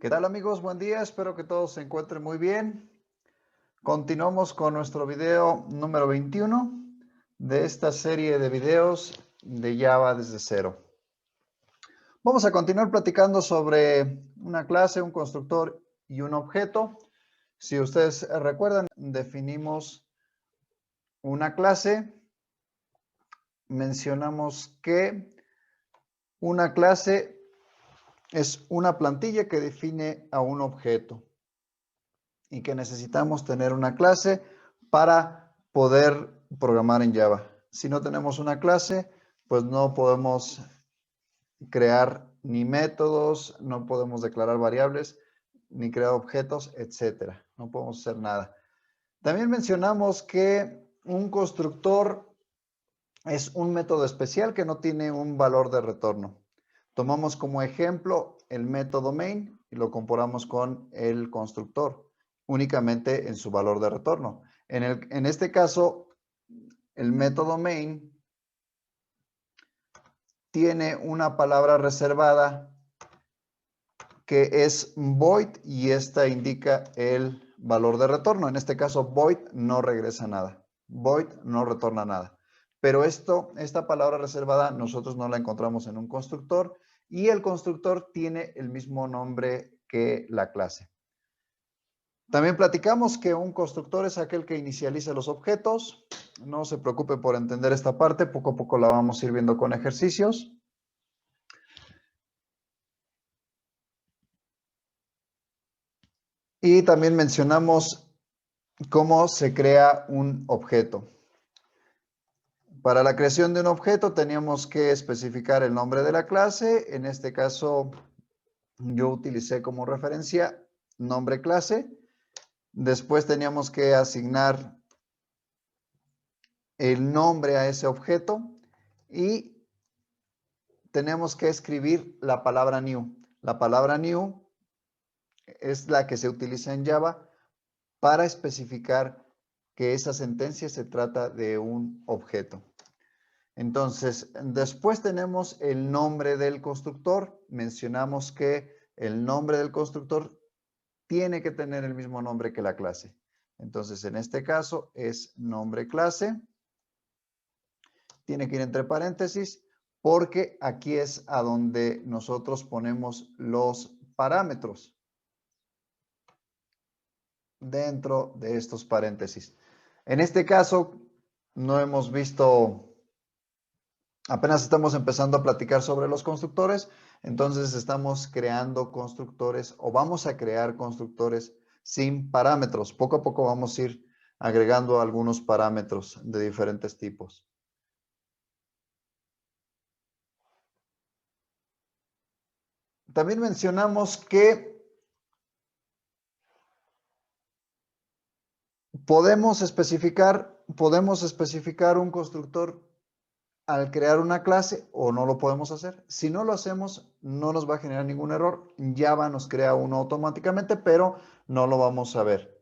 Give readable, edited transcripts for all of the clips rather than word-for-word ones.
¿Qué tal amigos? Buen día, espero que todos se encuentren muy bien. Continuamos con nuestro video número 21 de esta serie de videos de Java desde cero. Vamos a continuar platicando sobre una clase, un constructor y un objeto. Si ustedes recuerdan, definimos una clase, mencionamos que una clase es una plantilla que define a un objeto y que necesitamos tener una clase para poder programar en Java. Si no tenemos una clase, pues no podemos crear ni métodos, no podemos declarar variables, ni crear objetos, etcétera. No podemos hacer nada. También mencionamos que un constructor es un método especial que no tiene un valor de retorno. Tomamos como ejemplo el método main y lo comparamos con el constructor, únicamente en su valor de retorno. En este caso, el método main tiene una palabra reservada que es void y esta indica el valor de retorno. En este caso, void no regresa nada. Void no retorna nada. Pero esta palabra reservada nosotros no la encontramos en un constructor y el constructor tiene el mismo nombre que la clase. También platicamos que un constructor es aquel que inicializa los objetos. No se preocupe por entender esta parte, poco a poco la vamos a ir viendo con ejercicios. Y también mencionamos cómo se crea un objeto. Para la creación de un objeto teníamos que especificar el nombre de la clase. En este caso, yo utilicé como referencia nombre clase. Después teníamos que asignar el nombre a ese objeto y tenemos que escribir la palabra new. La palabra new es la que se utiliza en Java para especificar que esa sentencia se trata de un objeto. Entonces, después tenemos el nombre del constructor. Mencionamos que el nombre del constructor tiene que tener el mismo nombre que la clase. Entonces, en este caso es nombre clase. Tiene que ir entre paréntesis porque aquí es a donde nosotros ponemos los parámetros dentro de estos paréntesis. En este caso, no hemos visto. Apenas estamos empezando a platicar sobre los constructores, entonces estamos creando constructores o vamos a crear constructores sin parámetros. Poco a poco vamos a ir agregando algunos parámetros de diferentes tipos. También mencionamos que podemos especificar un constructor al crear una clase o no lo podemos hacer. Si no lo hacemos, no nos va a generar ningún error. Java nos crea uno automáticamente, pero no lo vamos a ver.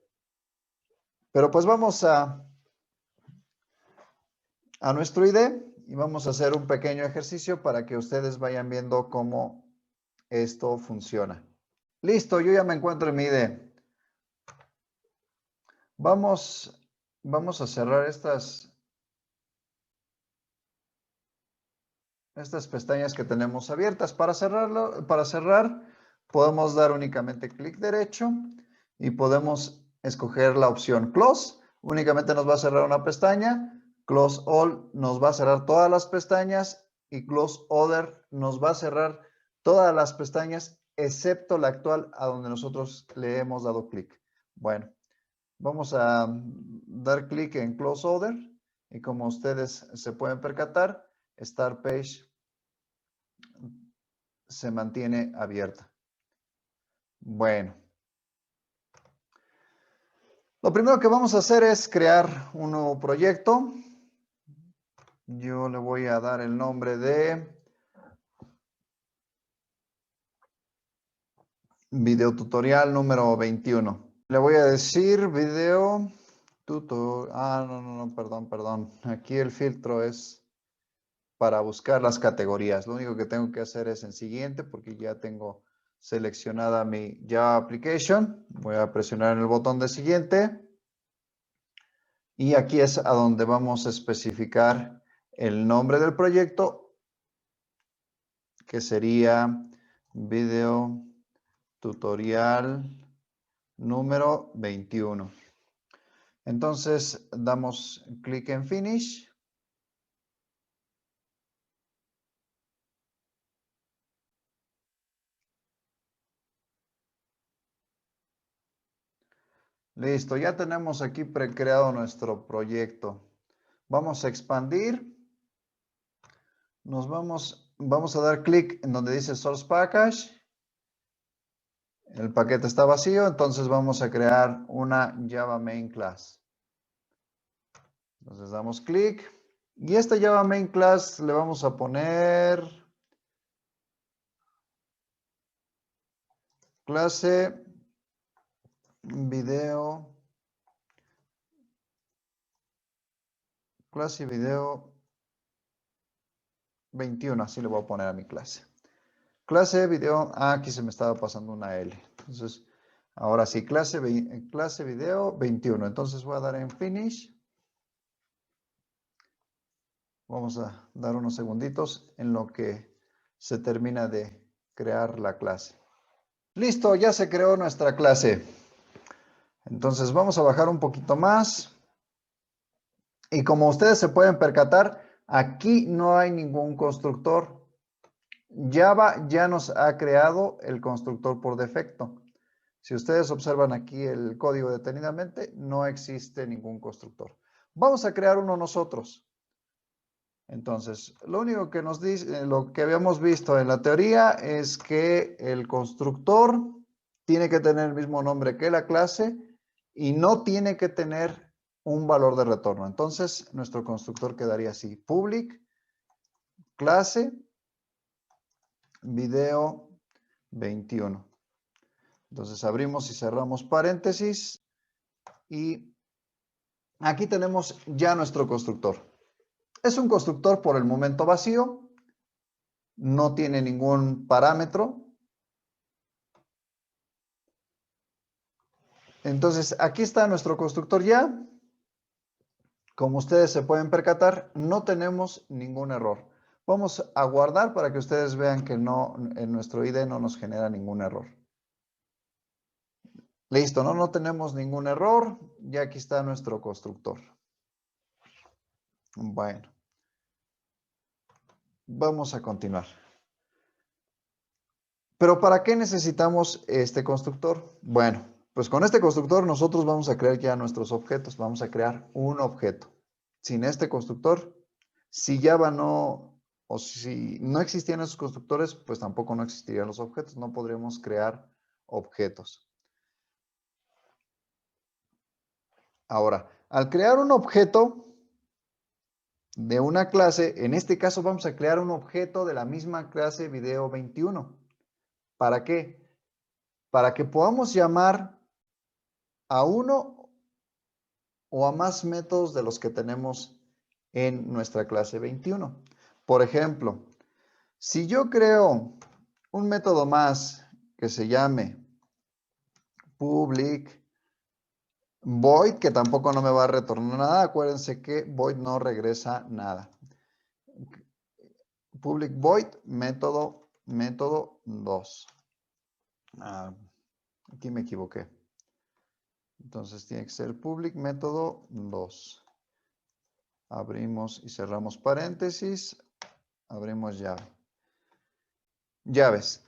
Pero pues vamos a nuestro IDE y vamos a hacer un pequeño ejercicio para que ustedes vayan viendo cómo esto funciona. Listo, yo ya me encuentro en mi IDE. Vamos a cerrar estas pestañas que tenemos abiertas. Para cerrar, podemos dar únicamente clic derecho y podemos escoger la opción Close. Únicamente nos va a cerrar una pestaña. Close All nos va a cerrar todas las pestañas y Close Other nos va a cerrar todas las pestañas excepto la actual a donde nosotros le hemos dado clic. Bueno, vamos a dar clic en Close Other y como ustedes se pueden percatar, Start Page se mantiene abierta. Bueno. Lo primero que vamos a hacer es crear un nuevo proyecto. Yo le voy a dar el nombre de video tutorial número 21. Le voy a decir video tutorial. No, perdón. Aquí el filtro es para buscar las categorías. Lo único que tengo que hacer es en siguiente porque ya tengo seleccionada mi Java Application. Voy a presionar en el botón de siguiente. Y aquí es a donde vamos a especificar el nombre del proyecto, que sería Video Tutorial número 21. Entonces, damos clic en Finish. Listo, ya tenemos aquí precreado nuestro proyecto. Vamos a expandir. Vamos a dar clic en donde dice Source Package. El paquete está vacío, entonces vamos a crear una Java Main Class. Entonces damos clic. Y esta Java Main Class le vamos a poner clase video. Clase video 21, así le voy a poner a mi clase. Clase video, aquí se me estaba pasando una L. Entonces, ahora sí, clase video 21. Entonces voy a dar en Finish. Vamos a dar unos segunditos en lo que se termina de crear la clase. Listo, ya se creó nuestra clase. Entonces vamos a bajar un poquito más. Y como ustedes se pueden percatar, aquí no hay ningún constructor. Java ya nos ha creado el constructor por defecto. Si ustedes observan aquí el código detenidamente, no existe ningún constructor. Vamos a crear uno nosotros. Entonces, lo único que nos dice, lo que habíamos visto en la teoría es que el constructor tiene que tener el mismo nombre que la clase y no tiene que tener un valor de retorno. Entonces, nuestro constructor quedaría así: public clase video 21. Entonces, abrimos y cerramos paréntesis y aquí tenemos ya nuestro constructor. Es un constructor por el momento vacío, no tiene ningún parámetro. Entonces, aquí está nuestro constructor ya. Como ustedes se pueden percatar, no tenemos ningún error. Vamos a guardar para que ustedes vean que no, en nuestro IDE no nos genera ningún error. Listo, no tenemos ningún error. Ya aquí está nuestro constructor. Bueno, vamos a continuar. ¿Pero para qué necesitamos este constructor? Bueno, pues con este constructor nosotros vamos a crear ya nuestros objetos. Vamos a crear un objeto. Sin este constructor, si Java no, o si no existían esos constructores, pues tampoco no existirían los objetos. No podríamos crear objetos. Ahora, al crear un objeto de una clase, en este caso vamos a crear un objeto de la misma clase video 21. ¿Para qué? Para que podamos llamar a uno o a más métodos de los que tenemos en nuestra clase 21. Por ejemplo, si yo creo un método más que se llame public void, que tampoco no me va a retornar nada, acuérdense que void no regresa nada. Public void método 2. Aquí me equivoqué. Entonces tiene que ser public método 2. Abrimos y cerramos paréntesis. Abrimos llave. Llaves.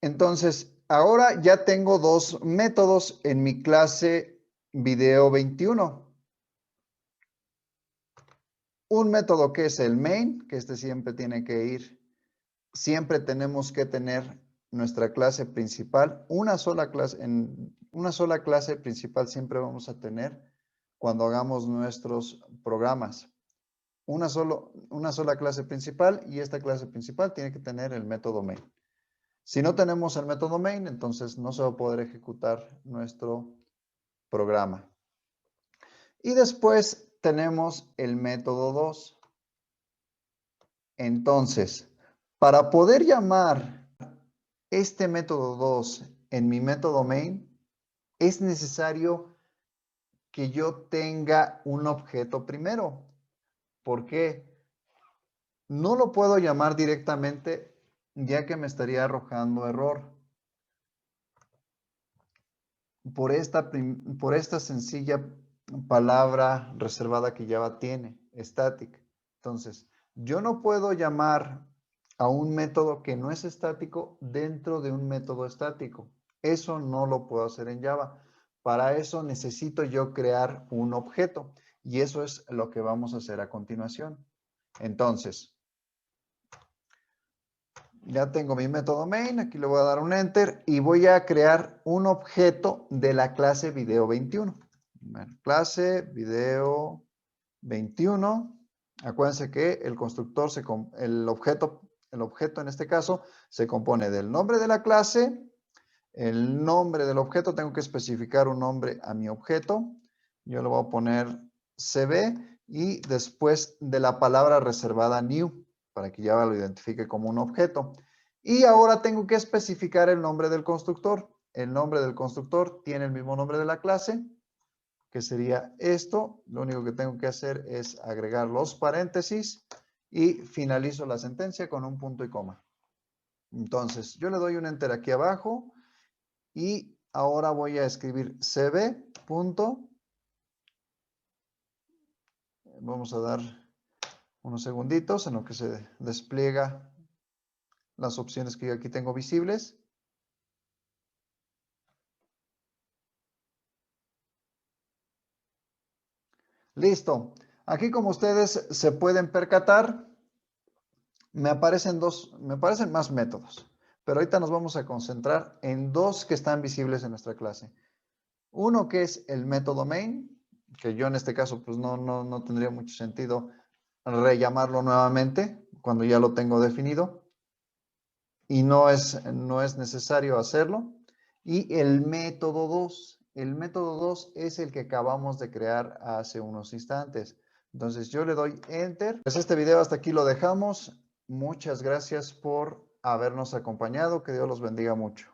Entonces, ahora ya tengo dos métodos en mi clase video 21. Un método que es el main, que este siempre tiene que ir. Siempre tenemos que tener nuestra clase principal. En una sola clase principal siempre vamos a tener cuando hagamos nuestros programas. Una sola clase principal y esta clase principal tiene que tener el método main. Si no tenemos el método main, entonces no se va a poder ejecutar nuestro programa. Y después tenemos el método 2. Entonces, para poder llamar este método 2 en mi método main, es necesario que yo tenga un objeto primero. ¿Por qué? No lo puedo llamar directamente ya que me estaría arrojando error. Por esta sencilla palabra reservada que Java tiene, static. Entonces, yo no puedo llamar a un método que no es estático dentro de un método estático. Eso no lo puedo hacer en Java. Para eso necesito yo crear un objeto y eso es lo que vamos a hacer a continuación. Entonces, ya tengo mi método main, aquí le voy a dar un enter y voy a crear un objeto de la clase video21. Bueno, clase video21. Acuérdense que el constructor, el objeto en este caso se compone del nombre de la clase, el nombre del objeto, tengo que especificar un nombre a mi objeto. Yo le voy a poner cb y después de la palabra reservada new, para que Java lo identifique como un objeto. Y ahora tengo que especificar el nombre del constructor. El nombre del constructor tiene el mismo nombre de la clase, que sería esto. Lo único que tengo que hacer es agregar los paréntesis y finalizo la sentencia con un punto y coma. Entonces, yo le doy un enter aquí abajo y ahora voy a escribir cb. Vamos a dar unos segunditos en lo que se despliega las opciones que yo aquí tengo visibles. Listo. Aquí, como ustedes se pueden percatar, me aparecen más métodos. Pero ahorita nos vamos a concentrar en dos que están visibles en nuestra clase. Uno que es el método main, que yo en este caso pues no tendría mucho sentido rellamarlo nuevamente cuando ya lo tengo definido. Y no es necesario hacerlo. Y el método 2. El método 2 es el que acabamos de crear hace unos instantes. Entonces yo le doy enter. Pues este video hasta aquí lo dejamos. Muchas gracias por habernos acompañado. Que Dios los bendiga mucho.